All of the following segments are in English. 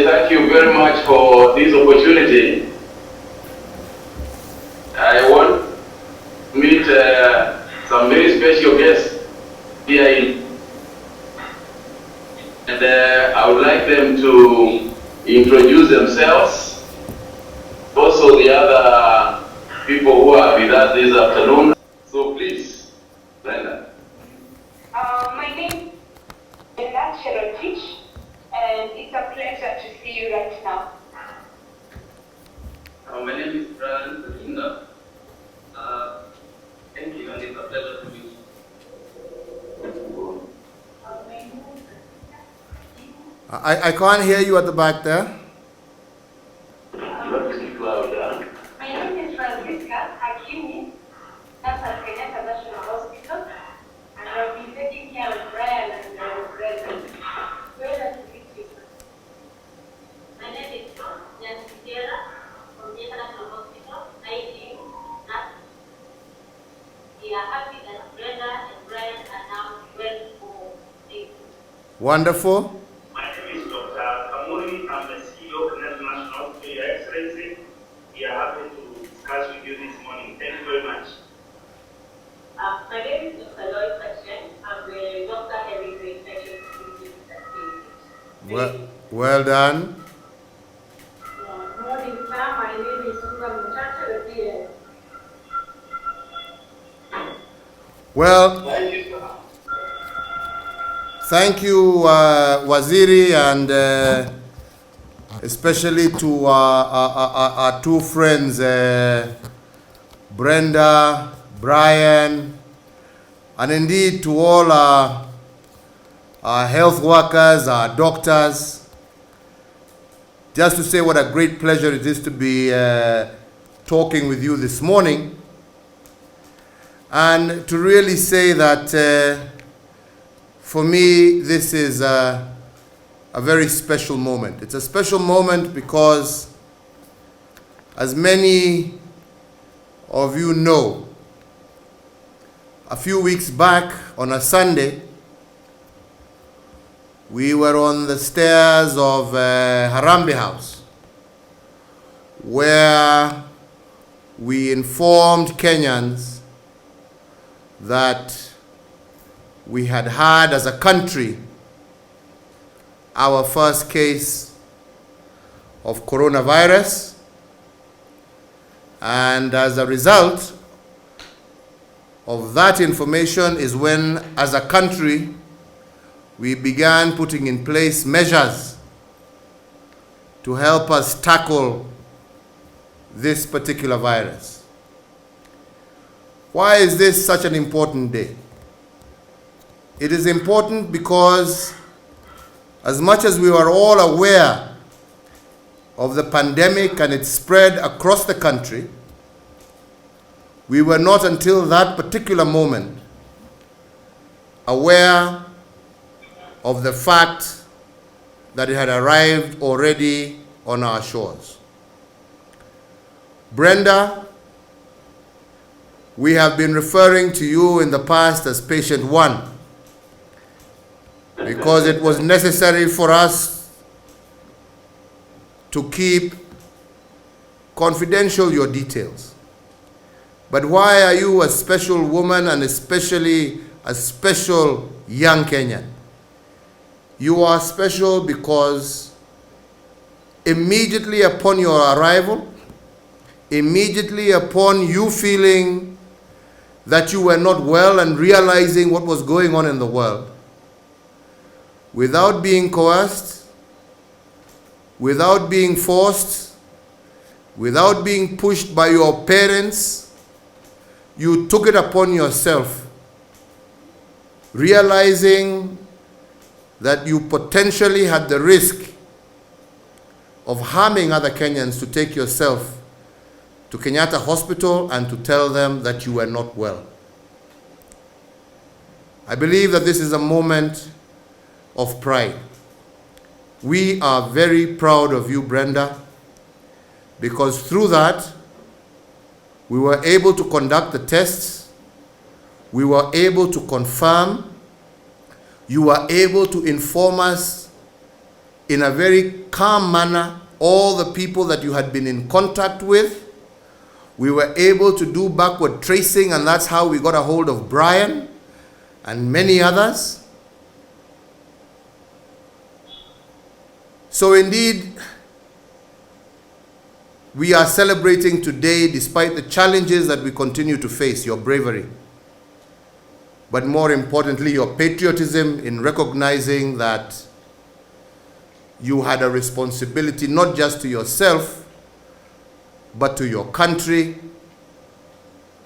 thank you very much for this opportunity. I want to meet some very special guests here and I would like them to introduce themselves. Also the other people who are with us this afternoon. So please, Brenda. My name is Breda, and it's a pleasure to see you right now. My name is Brian. Thank you, and it's a pleasure to meet you. I can't hear you at the back there. My name is Francisca Hakimi. That's at Kenyatta National Hospital, and I'll be taking care of Brian and Breda. Where to meet you? My name is Nancy Sierra from Kenyatta National Hospital, ICU. We are happy that Brenda and Brian are now well for safety. Wonderful. My name is Dr. Kamuri. I'm the CEO of National Hospital, Your Excellency. We are happy to discuss with you this morning. Thank you very much. My name is Dr. Lloyd Pachen. I'm the Doctor Heavyweight Infectious Diseases at Well done. Good morning, sir. My name is Susan Muchacha, the PA. Well, Thank you, sir. thank you, Waziri, and especially to our two friends, Brenda, Brian, and indeed to all our health workers, our doctors. Just to say what a great pleasure it is to be talking with you this morning, and to really say that for me this is a very special moment. It's a special moment because, as many of you know, a few weeks back on a Sunday, we were on the stairs of Harambee House, where we informed Kenyans that we had had as a country our first case of coronavirus, and as a result of that information is when, as a country, we began putting in place measures to help us tackle this particular virus. Why is this such an important day? It is important because, as much as we were all aware of the pandemic and its spread across the country, we were not until that particular moment aware of the fact that it had arrived already on our shores. Brenda, we have been referring to you in the past as patient 1 because it was necessary for us to keep confidential your details. But why are you a special woman, and especially a special young Kenyan? You are special because immediately upon your arrival, immediately upon you feeling that you were not well and realizing what was going on in the world, without being coerced, without being forced, without being pushed by your parents, you took it upon yourself, realizing that you potentially had the risk of harming other Kenyans, to take yourself to Kenyatta Hospital and to tell them that you were not well. I believe that this is a moment of pride. We are very proud of you, Brenda, because through that, we were able to conduct the tests, we were able to confirm, you were able to inform us in a very calm manner all the people that you had been in contact with. We were able to do backward tracing, and that's how we got a hold of Brian and many others. So indeed, we are celebrating today despite the challenges that we continue to face, your bravery. But more importantly, your patriotism in recognizing that you had a responsibility not just to yourself, but to your country,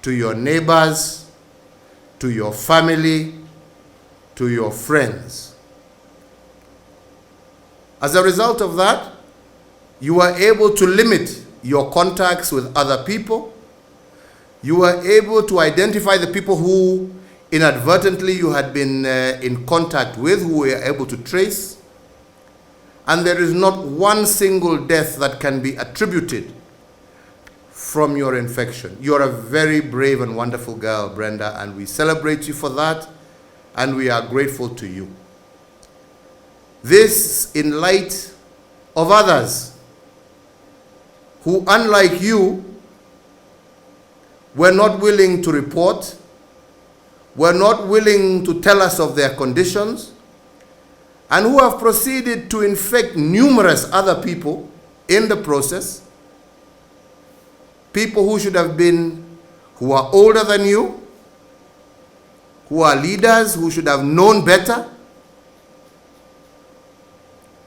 to your neighbors, to your family, to your friends. As a result of that, you were able to limit your contacts with other people. You were able to identify the people who inadvertently you had been in contact with, who were able to trace. And there is not one single death that can be attributed from your infection. You're a very brave and wonderful girl, Brenda, and we celebrate you for that, and we are grateful to you. This in light of others who, unlike you, were not willing to report, were not willing to tell us of their conditions, and who have proceeded to infect numerous other people in the process, people who should have been, who are older than you, who are leaders, who should have known better.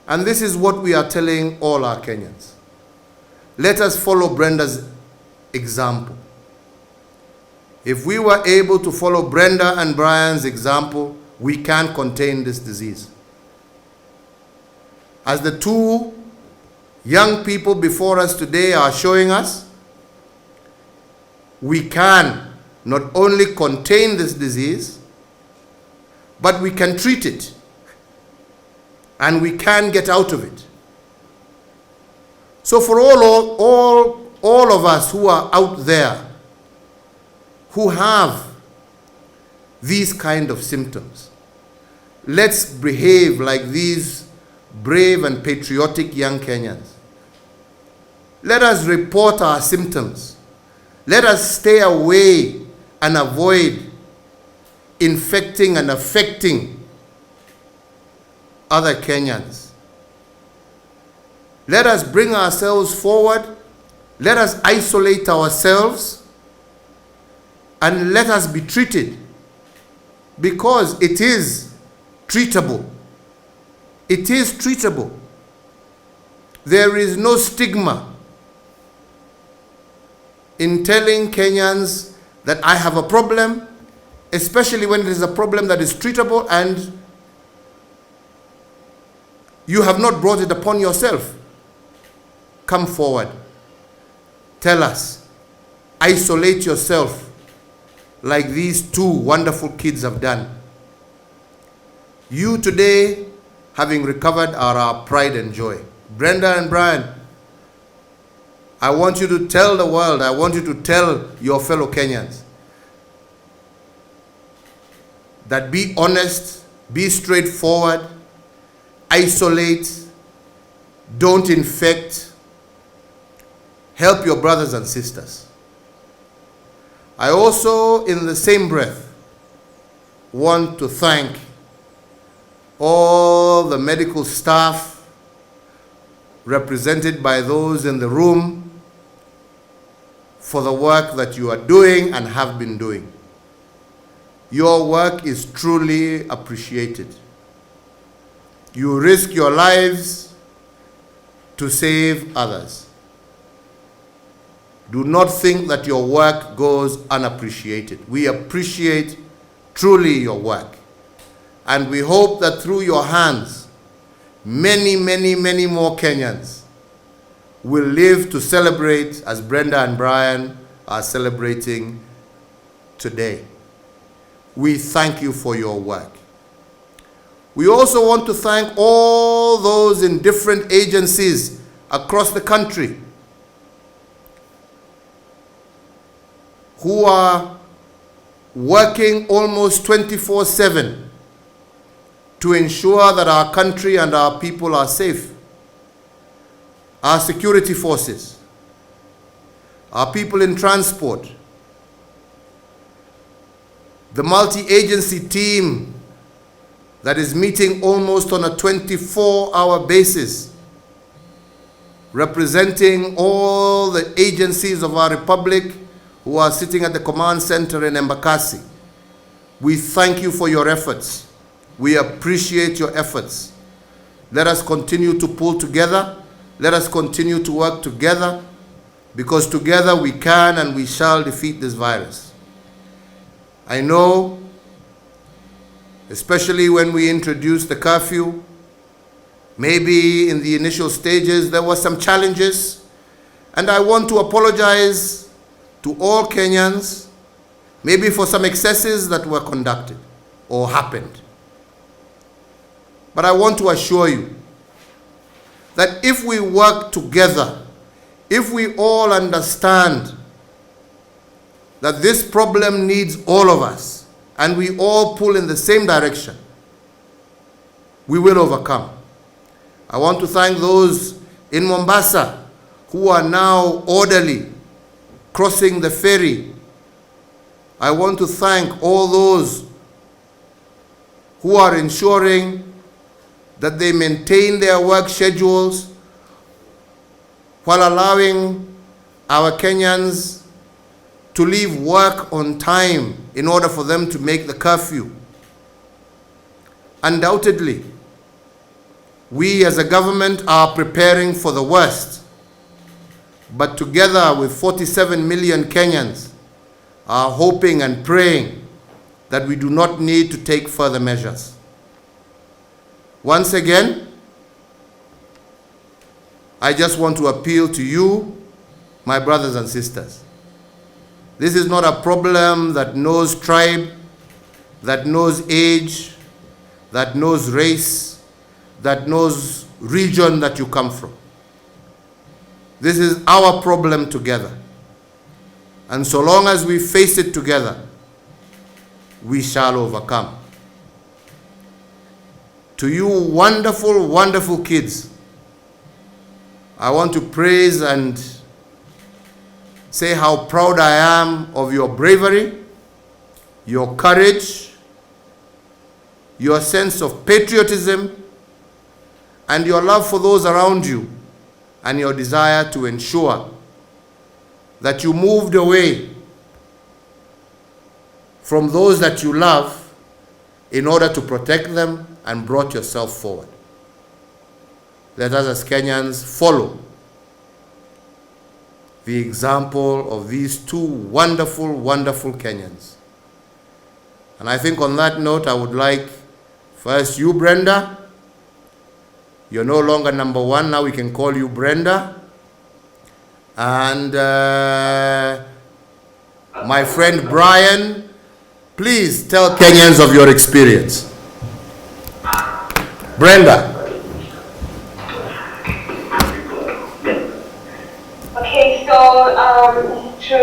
And this is what we are telling all our Kenyans. Let us follow Brenda's example. If we were able to follow Brenda and Brian's example, we can contain this disease. As the two young people before us today are showing us, we can not only contain this disease, but we can treat it, and we can get out of it. So for all of us who are out there, who have these kind of symptoms, let's behave like these brave and patriotic young Kenyans. Let us report our symptoms. Let us stay away and avoid infecting and affecting other Kenyans. Let us bring ourselves forward. Let us isolate ourselves, and let us be treated, because it is treatable. It is treatable. There is no stigma in telling Kenyans that I have a problem, especially when it is a problem that is treatable and you have not brought it upon yourself. Come forward. Tell us. Isolate yourself like these two wonderful kids have done. You today, having recovered, are our pride and joy. Brenda and Brian, I want you to tell the world, I want you to tell your fellow Kenyans that be honest, be straightforward, isolate, don't infect, help your brothers and sisters. I also, in the same breath, want to thank all the medical staff represented by those in the room for the work that you are doing and have been doing. Your work is truly appreciated. You risk your lives to save others. Do not think that your work goes unappreciated. We appreciate truly your work. And we hope that through your hands, many, many, many more Kenyans will live to celebrate as Brenda and Brian are celebrating today. We thank you for your work. We also want to thank all those in different agencies across the country who are working almost 24/7 to ensure that our country and our people are safe. Our security forces, our people in transport, the multi-agency team that is meeting almost on a 24-hour basis, representing all the agencies of our republic who are sitting at the command center in Embakasi. We thank you for your efforts. We appreciate your efforts. Let us continue to pull together. Let us continue to work together, because together we can and we shall defeat this virus. I know, especially when we introduced the curfew, maybe in the initial stages there were some challenges, and I want to apologize to all Kenyans, maybe for some excesses that were conducted or happened. But I want to assure you that if we work together, if we all understand that this problem needs all of us, and we all pull in the same direction, we will overcome. I want to thank those in Mombasa who are now orderly crossing the ferry. I want to thank all those who are ensuring that they maintain their work schedules while allowing our Kenyans to leave work on time in order for them to make the curfew. Undoubtedly, we as a government are preparing for the worst, but together with 47 million Kenyans are hoping and praying that we do not need to take further measures. Once again, I just want to appeal to you, my brothers and sisters. This is not a problem that knows tribe, that knows age, that knows race, that knows region that you come from. This is our problem together. And so long as we face it together, we shall overcome. To you wonderful, wonderful kids, I want to praise and say how proud I am of your bravery, your courage, your sense of patriotism, and your love for those around you, and your desire to ensure that you moved away from those that you love in order to protect them and brought yourself forward. Let us as Kenyans follow the example of these two wonderful, wonderful Kenyans. And I think on that note, I would like first you, Brenda. You're no longer number one, now we can call you Brenda. And my friend Brian, please tell Kenyans of your experience. Brenda. Okay, so to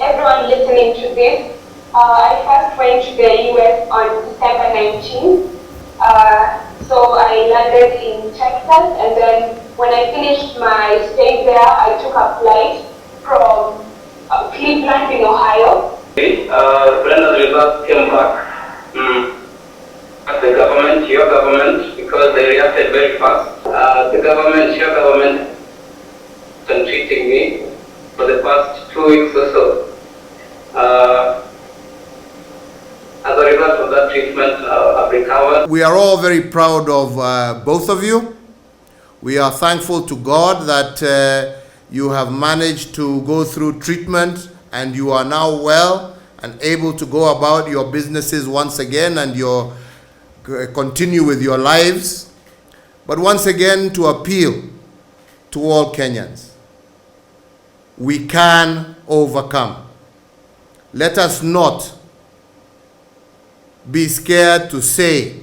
everyone listening to this, I first went to the US on December 19th. So I landed in Texas, and then when I finished my stay there, I took a flight from Cleveland in Ohio. Brenda's results came back. The government, your government, because they reacted very fast. The government, your government, been treating me for the past 2 weeks or so. As a result of that treatment, I've recovered. We are all very proud of both of you. We are thankful to God that you have managed to go through treatment and you are now well and able to go about your businesses once again and continue with your lives. But once again, to appeal to all Kenyans. We can overcome. Let us not be scared to say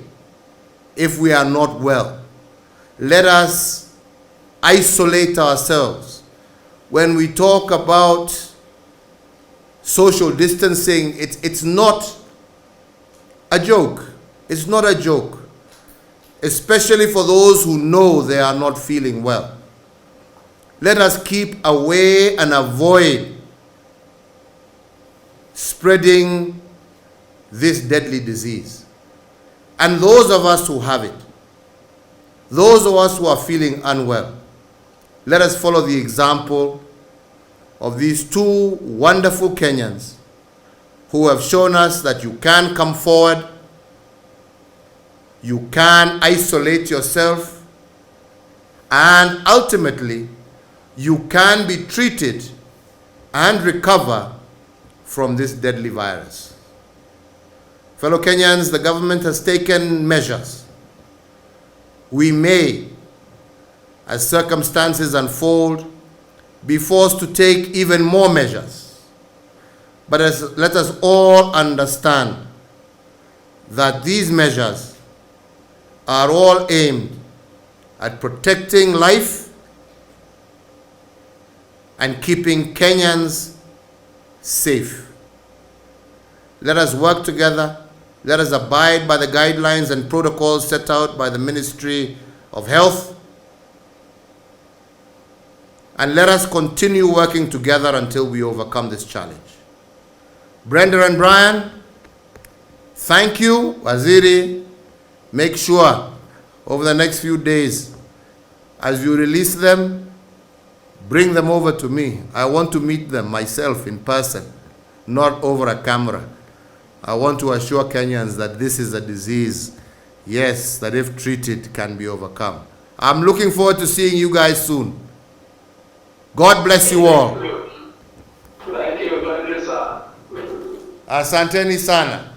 if we are not well. Let us isolate ourselves. When we talk about social distancing, it's not a joke. It's not a joke. especially for those who know they are not feeling well. Let us keep away and avoid spreading this deadly disease. And those of us who have it, those of us who are feeling unwell, let us follow the example of these two wonderful Kenyans who have shown us that you can come forward, you can isolate yourself, and ultimately you can be treated and recover from this deadly virus. Fellow Kenyans, the government has taken measures. We may, as circumstances unfold, be forced to take even more measures. But let us all understand that these measures are all aimed at protecting life and keeping Kenyans safe. Let us work together. Let us abide by the guidelines and protocols set out by the Ministry of Health. And let us continue working together until we overcome this challenge. Brenda and Brian, thank you. Waziri, make sure over the next few days, as you release them, bring them over to me. I want to meet them myself in person, not over a camera. I want to assure Kenyans that this is a disease, yes, that if treated can be overcome. I'm looking forward to seeing you guys soon. God bless you all. Thank you, sir. Asanteni sana.